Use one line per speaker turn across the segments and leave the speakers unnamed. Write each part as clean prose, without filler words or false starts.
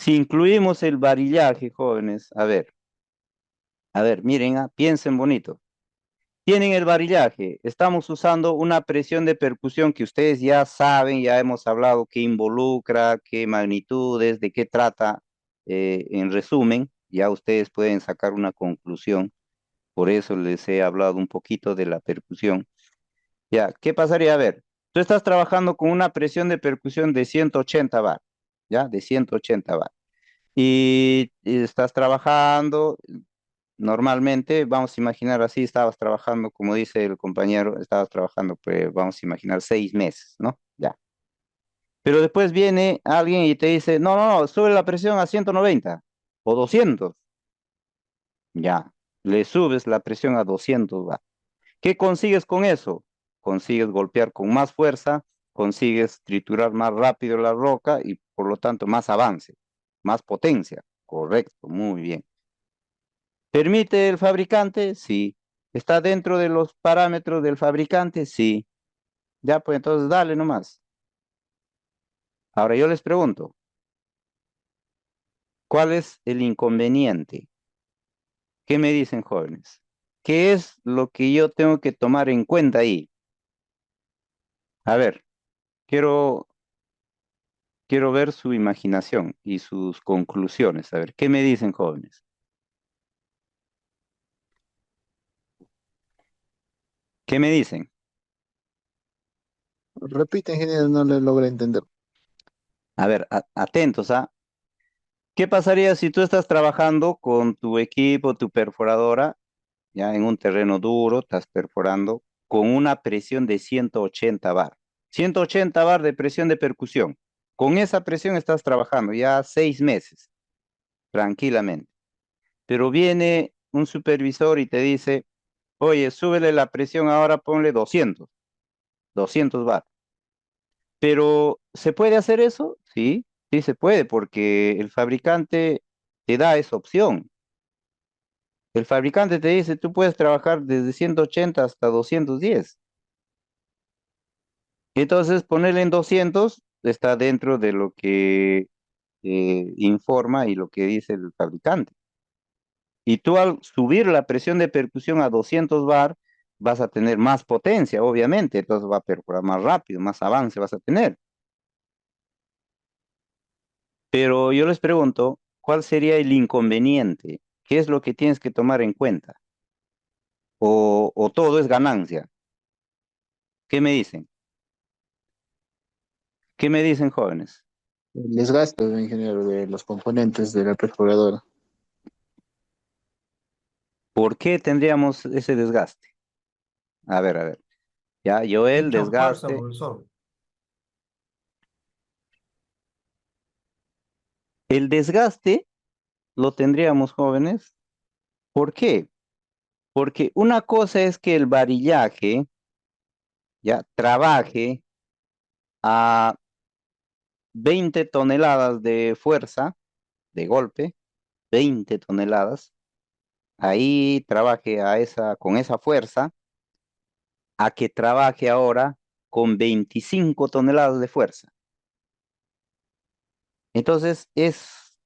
Si incluimos el varillaje, jóvenes, a ver, miren, piensen bonito. Tienen el varillaje, estamos usando una presión de percusión que ustedes ya saben, ya hemos hablado qué involucra, qué magnitudes, de qué trata, en resumen, ya ustedes pueden sacar una conclusión, por eso les he hablado un poquito de la percusión. Ya, ¿qué pasaría? A ver, tú estás trabajando con una presión de percusión de 180 bar, ¿ya? De 180 bar. Y estás trabajando, normalmente, vamos a imaginar así, estabas trabajando, como dice el compañero, estabas trabajando, pues vamos a imaginar 6 meses, ¿no? Ya. Pero después viene alguien y te dice, no, no, no, sube la presión a 190 o 200. Ya, le subes la presión a 200 va. ¿Qué consigues con eso? Consigues golpear con más fuerza, consigues triturar más rápido la roca y por lo tanto más avance, más potencia. Correcto, muy bien. ¿Permite el fabricante? Sí. ¿Está dentro de los parámetros del fabricante? Sí. Ya, pues entonces dale nomás. Ahora yo les pregunto, ¿cuál es el inconveniente? ¿Qué me dicen, jóvenes? ¿Qué es lo que yo tengo que tomar en cuenta ahí? A ver, quiero, quiero ver su imaginación y sus conclusiones. A ver, ¿qué me dicen, jóvenes? ¿Qué me dicen?
Repite, ingeniero, no le logré entender.
A ver, atentos, ¿ah? ¿Qué pasaría si tú estás trabajando con tu equipo, tu perforadora, ya en un terreno duro, estás perforando con una presión de 180 bar? 180 bar de presión de percusión. Con esa presión estás trabajando ya 6 meses, tranquilamente. Pero viene un supervisor y te dice, oye, súbele la presión ahora, ponle 200 bar. Pero, ¿se puede hacer eso? Sí, sí se puede, porque el fabricante te da esa opción. El fabricante te dice, tú puedes trabajar desde 180 hasta 210. Entonces, ponerle en 200 está dentro de lo que informa y lo que dice el fabricante. Y tú al subir la presión de percusión a 200 bar, vas a tener más potencia, obviamente. Entonces va a perforar más rápido, más avance vas a tener. Pero yo les pregunto, ¿cuál sería el inconveniente? ¿Qué es lo que tienes que tomar en cuenta? O todo es ganancia? ¿Qué me dicen? ¿Qué me dicen, jóvenes?
El desgaste, ingeniero, de los componentes de la perforadora.
¿Por qué tendríamos ese desgaste? A ver. Ya, yo el
Mucha fuerza,
desgaste.
profesor.
El desgaste lo tendríamos, jóvenes. ¿Por qué? Porque una cosa es que el varillaje ya trabaje a 20 toneladas de fuerza, de golpe, 20 toneladas. Ahí trabaje con esa fuerza, a que trabaje ahora con 25 toneladas de fuerza. Entonces es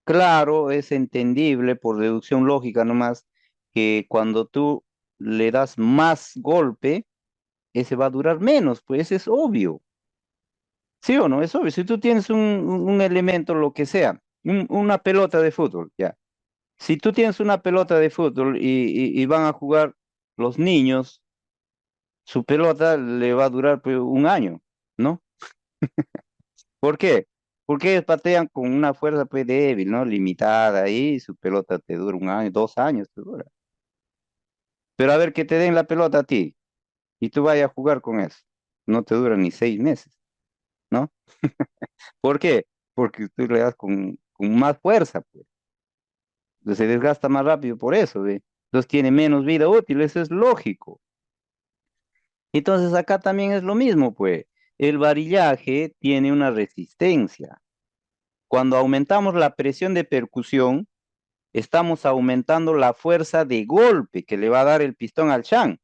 claro, es entendible por deducción lógica nomás que cuando tú le das más golpe, ese va a durar menos, pues es obvio. ¿Sí o no? Es obvio. Si tú tienes un elemento, lo que sea, una pelota de fútbol, ya. Si tú tienes una pelota de fútbol y van a jugar los niños, su pelota le va a durar pues, un año, ¿no? ¿Por qué? Porque ellos patean con una fuerza pues débil, ¿no? Limitada y su pelota te dura un año, 2 años te dura. Pero a ver que te den la pelota a ti y tú vayas a jugar con eso. No te dura ni 6 meses, ¿no? ¿Por qué? Porque tú le das con más fuerza, pues. Entonces se desgasta más rápido por eso, ¿ve? Entonces tiene menos vida útil, eso es lógico. Entonces acá también es lo mismo, pues. El varillaje tiene una resistencia. Cuando aumentamos la presión de percusión, estamos aumentando la fuerza de golpe que le va a dar el pistón al shank,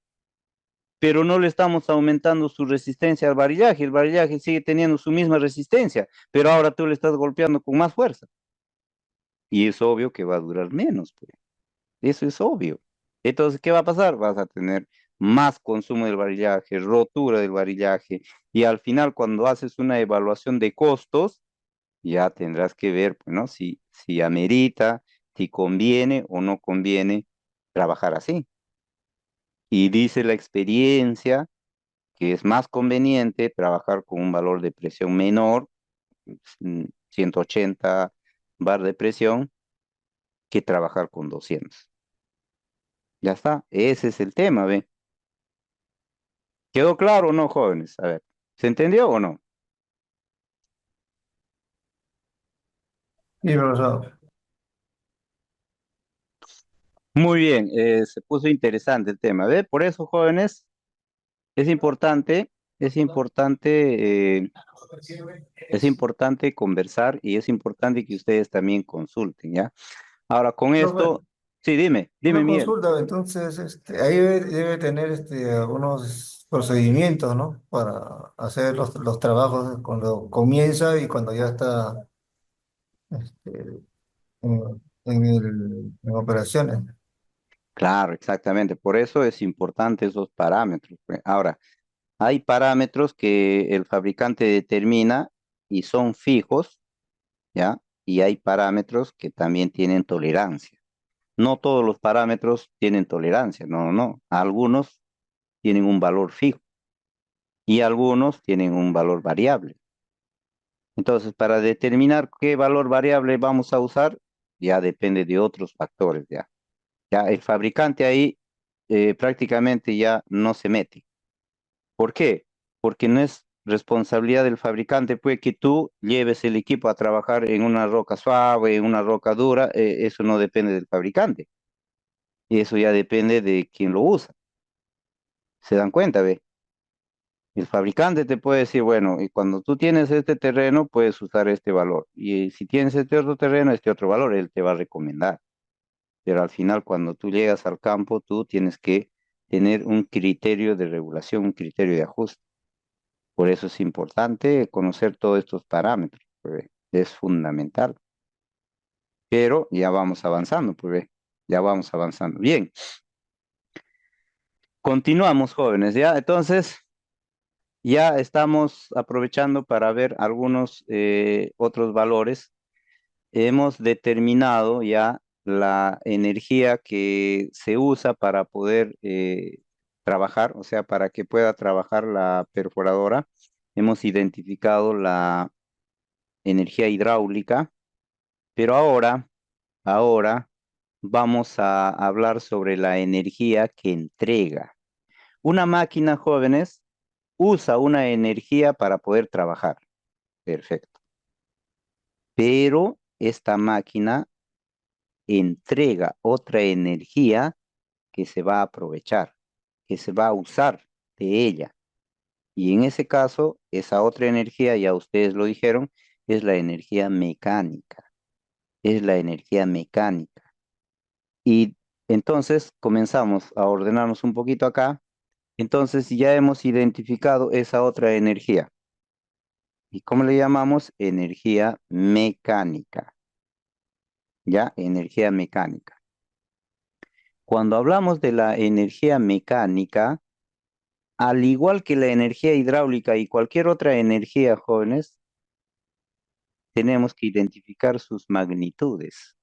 pero no le estamos aumentando su resistencia al varillaje. El varillaje sigue teniendo su misma resistencia, pero ahora tú le estás golpeando con más fuerza. y es obvio que va a durar menos, pues. Eso es obvio. Entonces, ¿qué va a pasar? Vas a tener más consumo del varillaje, rotura del varillaje, y al final, cuando haces una evaluación de costos, ya tendrás que ver, pues, ¿no? Si amerita, si conviene o no conviene trabajar así. Y dice la experiencia que es más conveniente trabajar con un valor de presión menor, 180 bar de presión, que trabajar con 200. Ya está, ese es el tema, ¿ve? ¿Quedó claro o no, jóvenes? A ver, ¿se entendió o no?
Sí, profesor.
Muy bien, se puso interesante el tema, ¿ve? Por eso, jóvenes, es importante, es importante, es importante conversar y es importante que ustedes también consulten, ¿ya? Ahora, con
Profe,
esto, sí, dime,
una
Miguel.
consulta, entonces, ahí debe tener algunos procedimientos, ¿no? Para hacer los trabajos cuando comienza y cuando ya está este, en operaciones.
Claro, exactamente. Por eso es importante esos parámetros, pues. Ahora, hay parámetros que el fabricante determina y son fijos, ¿ya? Y hay parámetros que también tienen tolerancia. No todos los parámetros tienen tolerancia, no, no, no. Algunos tienen un valor fijo y algunos tienen un valor variable. Entonces, para determinar qué valor variable vamos a usar, ya depende de otros factores, ya. Ya el fabricante ahí prácticamente ya no se mete. ¿Por qué? Porque no es responsabilidad del fabricante, pues que tú lleves el equipo a trabajar en una roca suave, en una roca dura, eso no depende del fabricante. Y eso ya depende de quien lo usa. ¿Se dan cuenta, ve? El fabricante te puede decir, bueno, y cuando tú tienes este terreno, puedes usar este valor. Y si tienes este otro terreno, este otro valor, él te va a recomendar. Pero al final, cuando tú llegas al campo, tú tienes que tener un criterio de regulación, un criterio de ajuste. Por eso es importante conocer todos estos parámetros, pues, es fundamental. Pero ya vamos avanzando, pues, ya vamos avanzando. Bien, continuamos, jóvenes, ¿ya? Entonces, ya estamos aprovechando para ver algunos otros valores. Hemos determinado ya la energía que se usa para poder trabajar, o sea, para que pueda trabajar la perforadora. Hemos identificado la energía hidráulica, pero ahora vamos a hablar sobre la energía que entrega. Una máquina, jóvenes, usa una energía para poder trabajar. Perfecto. Pero esta máquina entrega otra energía que se va a aprovechar, que se va a usar de ella. Y en ese caso, esa otra energía, ya ustedes lo dijeron, es la energía mecánica. Es la energía mecánica. Y entonces comenzamos a ordenarnos un poquito acá. Entonces ya hemos identificado esa otra energía. ¿Y cómo le llamamos? Energía mecánica. ¿Ya? Energía mecánica. Cuando hablamos de la energía mecánica, al igual que la energía hidráulica y cualquier otra energía, jóvenes, tenemos que identificar sus magnitudes.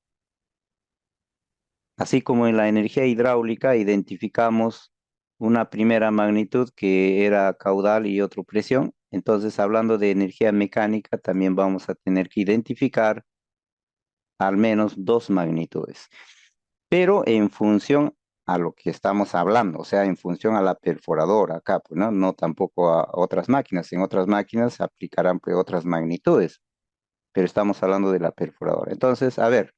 Así como en la energía hidráulica identificamos una primera magnitud que era caudal y otra presión, entonces hablando de energía mecánica también vamos a tener que identificar al menos dos magnitudes, pero en función a lo que estamos hablando, o sea, en función a la perforadora acá, pues, ¿no? No tampoco a otras máquinas. En otras máquinas se aplicarán pues otras magnitudes, pero estamos hablando de la perforadora. Entonces, a ver,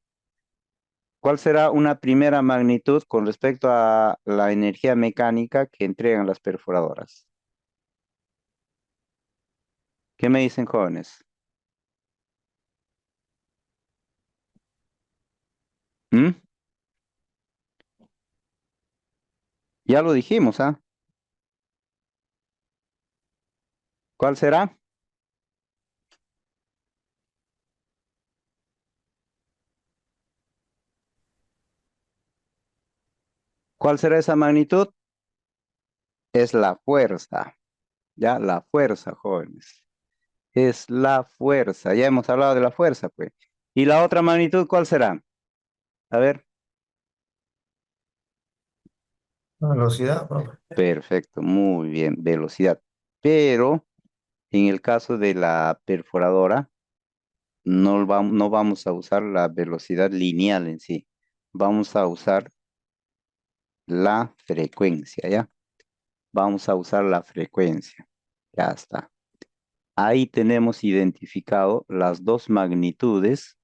¿cuál será una primera magnitud con respecto a la energía mecánica que entregan las perforadoras? ¿Qué me dicen, jóvenes? ¿Mm? Ya lo dijimos, ¿ah? ¿Cuál será? ¿Cuál será esa magnitud? Es la fuerza, ¿ya? La fuerza, jóvenes. Es la fuerza. Ya hemos hablado de la fuerza, pues. ¿Y la otra magnitud cuál será? A ver.
La velocidad, profe.
Perfecto, muy bien, velocidad. Pero en el caso de la perforadora, no vamos a usar la velocidad lineal en sí. Vamos a usar la frecuencia, ¿ya? Vamos a usar la frecuencia. Ya está. Ahí tenemos identificado las dos magnitudes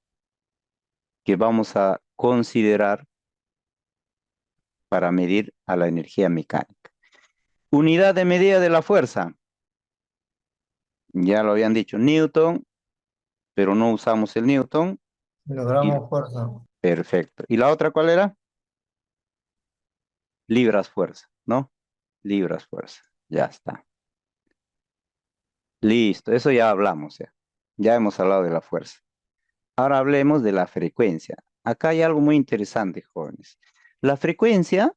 que vamos a considerar para medir a la energía mecánica. Unidad de medida de la fuerza. Ya lo habían dicho, Newton, pero no usamos el Newton. Y
Kilogramos fuerza.
perfecto. ¿Y la otra cuál era? Libras fuerza, ¿no? Libras fuerza. Ya está. Listo, eso ya hablamos, ya. Ya hemos hablado de la fuerza. Ahora hablemos de la frecuencia. Acá hay algo muy interesante, jóvenes. La frecuencia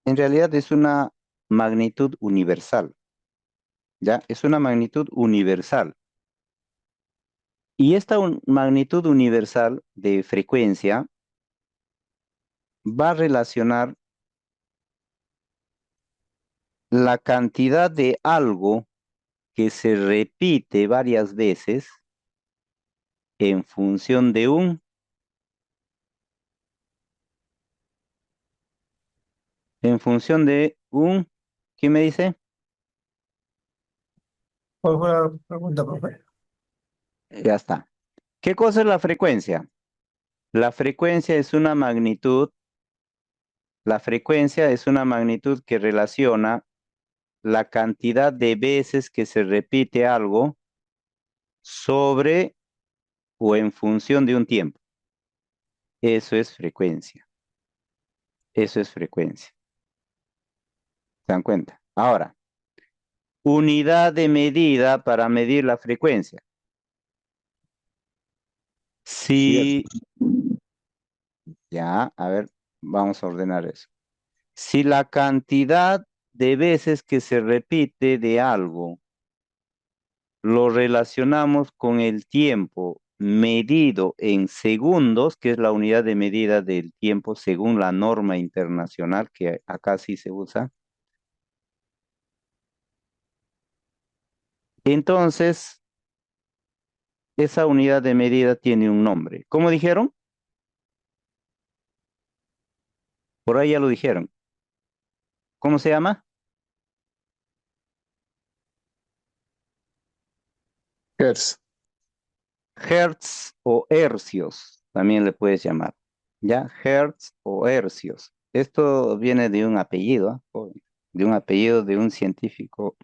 en realidad es una magnitud universal, ¿ya? Es una magnitud universal. Y esta magnitud universal de frecuencia va a relacionar la cantidad de algo que se repite varias veces en función de ¿qué me dice?
¿Cuál fue la pregunta, profe?
Ya está. ¿Qué cosa es la frecuencia? La frecuencia es una magnitud, la frecuencia es una magnitud que relaciona la cantidad de veces que se repite algo sobre o en función de un tiempo. Eso es frecuencia. Eso es frecuencia. ¿Se dan cuenta? Ahora, unidad de medida para medir la frecuencia.
Hertz.
Si, ya, a ver, vamos a ordenar eso. Si la cantidad de veces que se repite de algo lo relacionamos con el tiempo medido en segundos, que es la unidad de medida del tiempo según la norma internacional, que acá sí se usa, entonces esa unidad de medida tiene un nombre. ¿Cómo dijeron? Por ahí ya lo dijeron. ¿Cómo se llama?
Hertz.
Hertz o hercios, también le puedes llamar. ¿Ya? Hertz o hercios. Esto viene de un apellido, ¿ah? De un apellido de un científico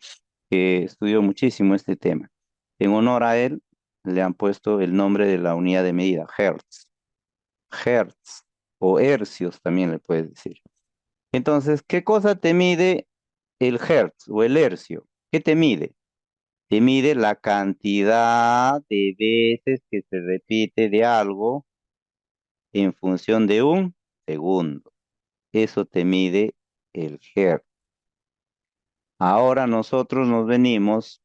que estudió muchísimo este tema. En honor a él, le han puesto el nombre de la unidad de medida, Hertz. Hertz o hercios también le puedes decir. Entonces, ¿qué cosa te mide el Hertz o el hercio? ¿Qué te mide? Te mide la cantidad de veces que se repite de algo en función de un segundo. Eso te mide el Hertz. Ahora nosotros nos venimos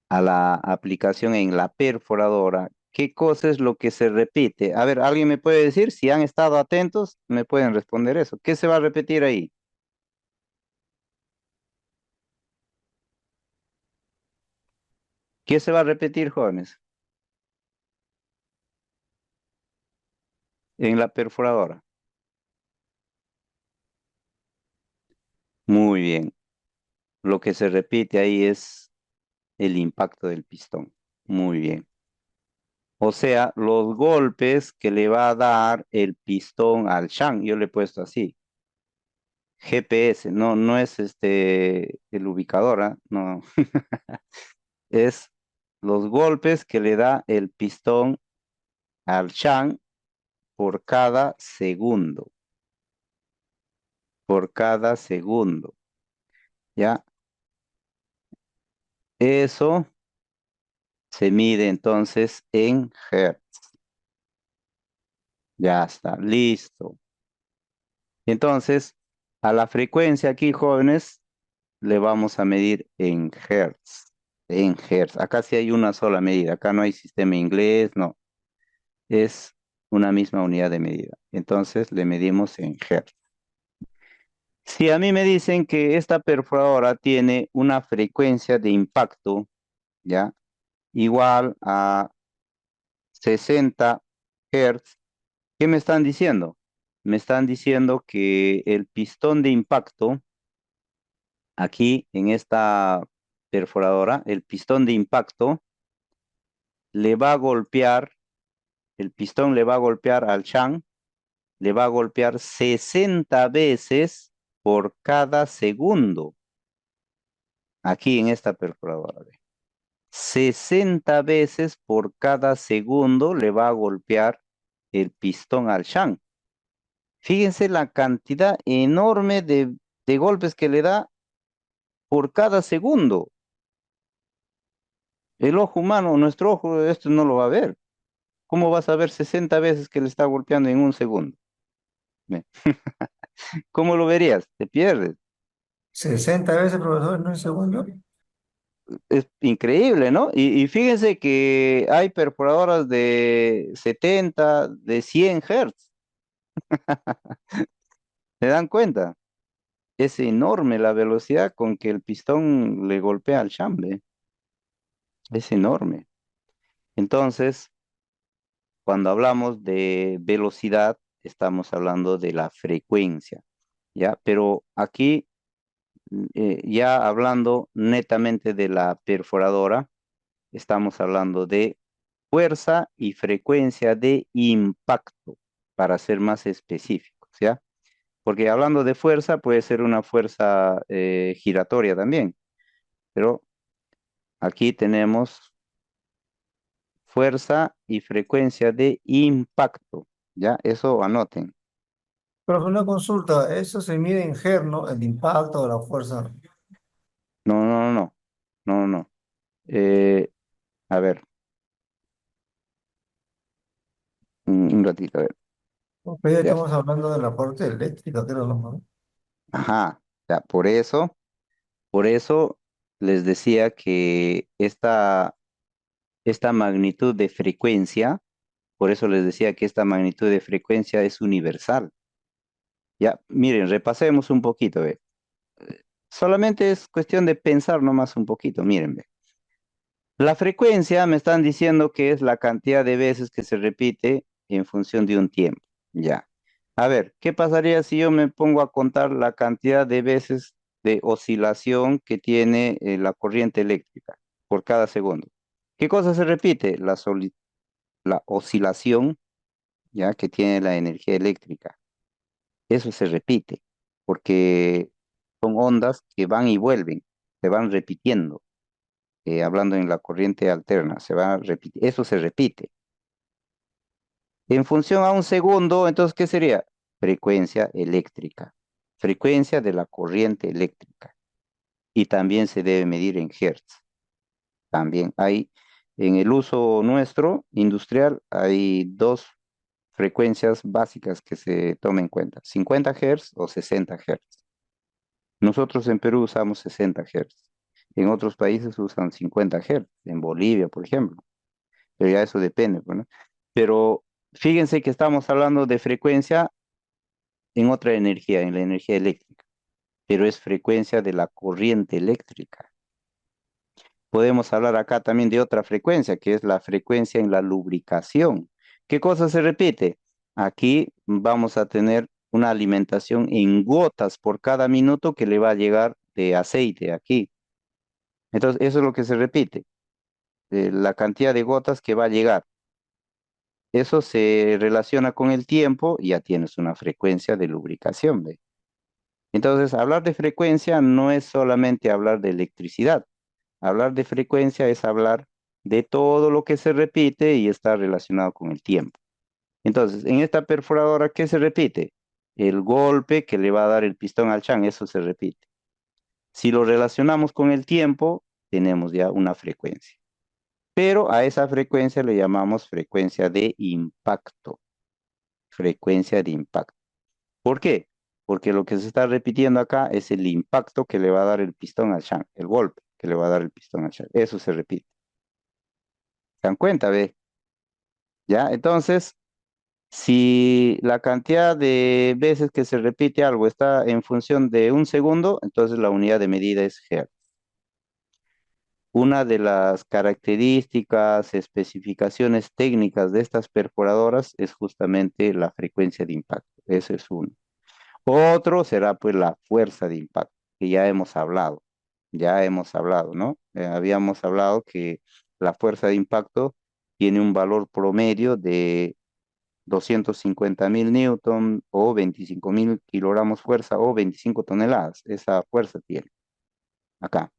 a la aplicación en la perforadora. ¿Qué cosa es lo que se repite? A ver, ¿alguien me puede decir? Si han estado atentos, me pueden responder eso. ¿Qué se va a repetir ahí? ¿Qué se va a repetir, jóvenes? En la perforadora. Muy bien. Lo que se repite ahí es el impacto del pistón. Muy bien. O sea, los golpes que le va a dar el pistón al shank, yo le he puesto así. GPS, no es el ubicador, ¿ah? No. Es los golpes que le da el pistón al shank por cada segundo. Por cada segundo. ¿Ya? Eso se mide entonces en Hertz. Ya está, listo. Entonces, a la frecuencia aquí, jóvenes, le vamos a medir en hertz. En hertz. Acá sí hay una sola medida. Acá no hay sistema inglés, no. Es una misma unidad de medida. Entonces, le medimos en hertz. Si a mí me dicen que esta perforadora tiene una frecuencia de impacto, ¿ya? Igual a 60 Hz, ¿qué me están diciendo? Me están diciendo que el pistón de impacto, aquí en esta perforadora, el pistón de impacto le va a golpear, el pistón le va a golpear al shank, le va a golpear 60 veces por cada segundo, aquí en esta perforadora. 60 veces por cada segundo le va a golpear el pistón al shank. Fíjense la cantidad enorme de golpes que le da por cada segundo. El ojo humano, nuestro ojo, esto no lo va a ver. ¿Cómo vas a ver 60 veces que le está golpeando en un segundo? Ve. ¿Cómo lo verías? Te pierdes.
60 veces, profesor, en un segundo.
Es increíble, ¿no? Y fíjense que hay perforadoras de 70, de 100 Hz. ¿Se dan cuenta? Es enorme la velocidad con que el pistón le golpea al chambre. Es enorme. Entonces, cuando hablamos de velocidad, estamos hablando de la frecuencia, ¿ya? Pero aquí, ya hablando netamente de la perforadora, estamos hablando de fuerza y frecuencia de impacto, para ser más específicos, ¿ya? Porque hablando de fuerza, puede ser una fuerza giratoria también, pero aquí tenemos fuerza y frecuencia de impacto, ¿ya? Eso anoten.
Profe, una consulta, eso se mide en G, ¿no? El impacto de la fuerza.
No, no, no, no, no, no. Eh, a ver, un ratito, a ver.
Porque ya
Ya,
estamos hablando de la parte eléctrica, creo, ¿no?
ajá, ya, por eso les decía que esta magnitud de frecuencia, por eso les decía que esta magnitud de frecuencia es universal. Ya, miren, repasemos un poquito, ve. Solamente es cuestión de pensar nomás un poquito, miren, ve. La frecuencia me están diciendo que es la cantidad de veces que se repite en función de un tiempo. Ya. A ver, ¿qué pasaría si yo me pongo a contar la cantidad de veces de oscilación que tiene la corriente eléctrica por cada segundo? ¿Qué cosa se repite? La oscilación, ya que tiene la energía eléctrica. Eso se repite porque son ondas que van y vuelven, se van repitiendo, hablando en la corriente alterna, se va a repetir, eso se repite. En función a un segundo, entonces, ¿qué sería? Frecuencia eléctrica, frecuencia de la corriente eléctrica. Y también se debe medir en hertz. También hay, en el uso nuestro, industrial, hay dos frecuencias básicas que se tomen en cuenta, 50 Hz o 60 Hz. Nosotros en Perú usamos 60 Hz. En otros países usan 50 Hz, en Bolivia, por ejemplo. Pero ya eso depende, pues, ¿no? Pero fíjense que estamos hablando de frecuencia en otra energía, en la energía eléctrica, pero es frecuencia de la corriente eléctrica. Podemos hablar acá también de otra frecuencia, que es la frecuencia en la lubricación. ¿Qué cosa se repite? Aquí vamos a tener una alimentación en gotas por cada minuto que le va a llegar de aceite aquí. Entonces, eso es lo que se repite, la cantidad de gotas que va a llegar. Eso se relaciona con el tiempo y ya tienes una frecuencia de lubricación, ¿ve? Entonces, hablar de frecuencia no es solamente hablar de electricidad. Hablar de frecuencia es hablar de todo lo que se repite y está relacionado con el tiempo. Entonces, en esta perforadora, ¿qué se repite? El golpe que le va a dar el pistón al chan, eso se repite. Si lo relacionamos con el tiempo, tenemos ya una frecuencia. Pero a esa frecuencia le llamamos frecuencia de impacto. Frecuencia de impacto. ¿Por qué? porque lo que se está repitiendo acá es el impacto que le va a dar el pistón al shank, el golpe que le va a dar el pistón al shank. Eso se repite. ¿Se dan cuenta, ve? ¿Ya? Entonces, si la cantidad de veces que se repite algo está en función de un segundo, entonces la unidad de medida es Hertz. Una de las características, especificaciones técnicas de estas perforadoras es justamente la frecuencia de impacto. Eso es uno. Otro será pues la fuerza de impacto, que ya hemos hablado, ¿no? Habíamos hablado que la fuerza de impacto tiene un valor promedio de 250.000 newton o 25.000 kilogramos fuerza o 25 toneladas. Esa fuerza tiene acá.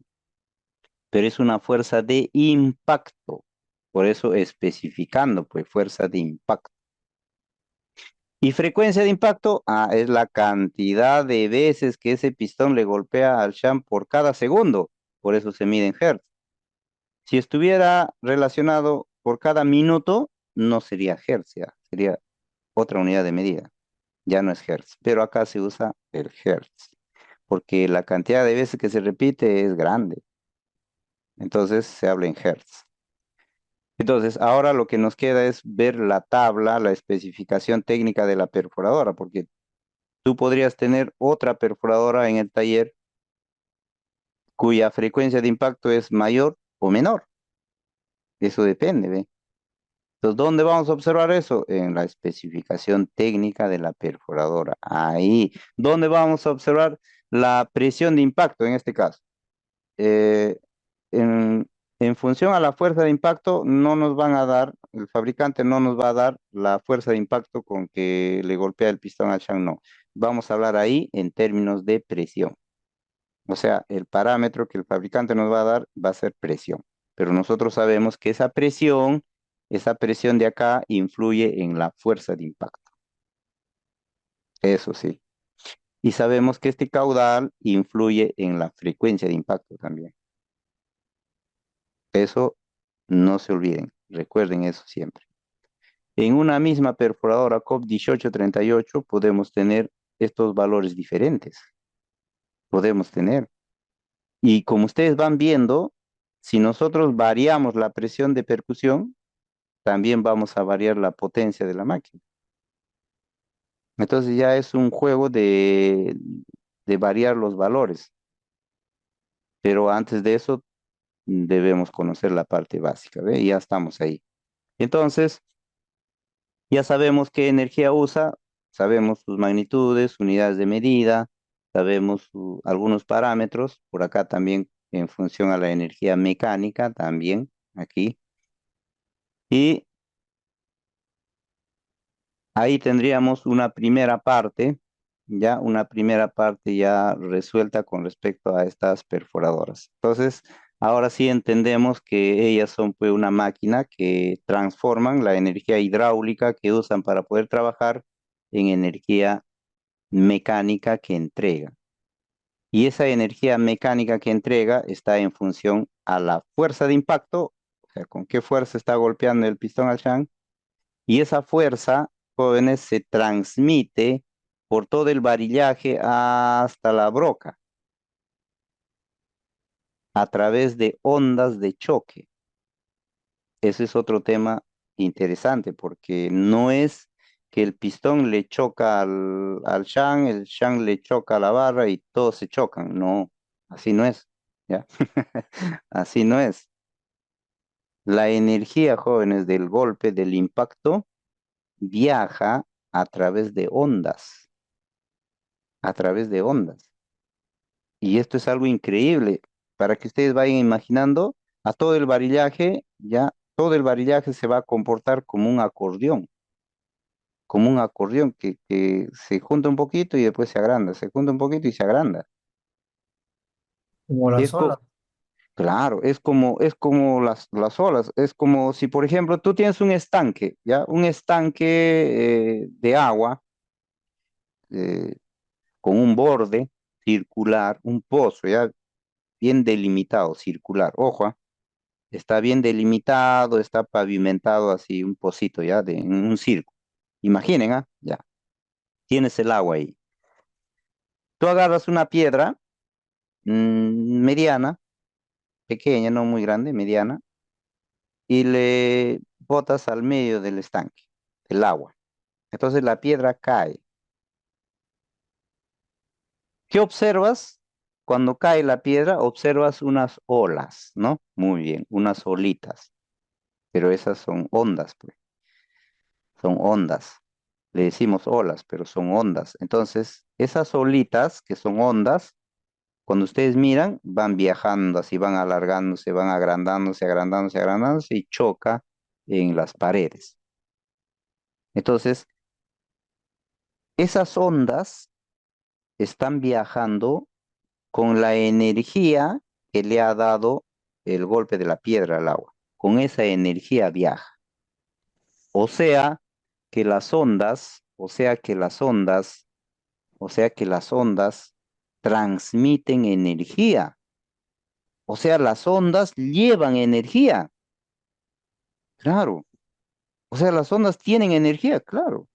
Pero es una fuerza de impacto. Por eso especificando, pues, fuerza de impacto. Y frecuencia de impacto, es la cantidad de veces que ese pistón le golpea al shank por cada segundo. Por eso se mide en hertz. Si estuviera relacionado por cada minuto, no sería hertz, ya, sería otra unidad de medida. Ya no es hertz, pero acá se usa el hertz, porque la cantidad de veces que se repite es grande. Entonces se habla en hertz. Entonces, ahora lo que nos queda es ver la tabla, la especificación técnica de la perforadora, porque tú podrías tener otra perforadora en el taller cuya frecuencia de impacto es mayor o menor. Eso depende, ¿ve? Entonces, ¿dónde vamos a observar eso? En la especificación técnica de la perforadora. Ahí. ¿Dónde vamos a observar la presión de impacto en este caso? Eh, en, en función a la fuerza de impacto, no nos van a dar, el fabricante no nos va a dar la fuerza de impacto con que le golpea el pistón al shank, no. Vamos a hablar ahí en términos de presión. O sea, el parámetro que el fabricante nos va a dar va a ser presión. Pero nosotros sabemos que esa presión de acá influye en la fuerza de impacto. Eso sí. Y sabemos que este caudal influye en la frecuencia de impacto también. Eso no se olviden, recuerden eso siempre. En una misma perforadora COP 1838 podemos tener estos valores diferentes. Podemos tener. Y como ustedes van viendo, si nosotros variamos la presión de percusión, también vamos a variar la potencia de la máquina. Entonces ya es un juego de variar los valores. Pero antes de eso debemos conocer la parte básica, ¿ve? Ya estamos ahí. Entonces, ya sabemos qué energía usa, sabemos sus magnitudes, unidades de medida, sabemos algunos parámetros, por acá también en función a la energía mecánica, también aquí. Y ahí tendríamos una primera parte ya resuelta con respecto a estas perforadoras. Entonces, ahora sí entendemos que ellas son pues una máquina que transforman la energía hidráulica que usan para poder trabajar en energía mecánica que entrega. Y esa energía mecánica que entrega está en función a la fuerza de impacto, o sea, con qué fuerza está golpeando el pistón al shank, y esa fuerza, jóvenes, se transmite por todo el varillaje hasta la broca a través de ondas de choque. Ese es otro tema interesante porque no es que el pistón le choca al shank, el shank le choca a la barra y todos se chocan. No, así no es. ¿Ya? Así no es. La energía, jóvenes, del golpe, del impacto, viaja a través de ondas, a través de ondas. Y esto es algo increíble para que ustedes vayan imaginando a todo el varillaje, ya todo el varillaje se va a comportar como un acordeón que se junta un poquito y después se agranda, se junta un poquito y se agranda.
Como
Es
las olas.
claro, es como las olas, es como si, por ejemplo, tú tienes un estanque, ¿ya? Un estanque de agua eh, con un borde circular, un pozo, ¿ya? Bien delimitado, circular. Ojo, está bien delimitado, está pavimentado así, un pocito, ¿ya? En un círculo. Imaginen, ¿ah? Ya, tienes el agua ahí. Tú agarras una piedra mediana, pequeña, no muy grande, mediana, y le botas al medio del estanque, del agua. Entonces la piedra cae. ¿Qué observas? Cuando cae la piedra, observas unas olas, ¿no? Muy bien, unas olitas, pero esas son ondas, pues, son ondas. Le decimos olas, pero son ondas. Entonces, esas olitas que son ondas, cuando ustedes miran, van viajando, así van alargándose, van agrandándose, agrandándose, agrandándose y choca en las paredes. Entonces, esas ondas están viajando con la energía que le ha dado el golpe de la piedra al agua. Con esa energía viaja. O sea que las ondas, o sea que las ondas, o sea que las ondas transmiten energía. O sea, las ondas llevan energía. Claro. O sea, las ondas tienen energía, claro.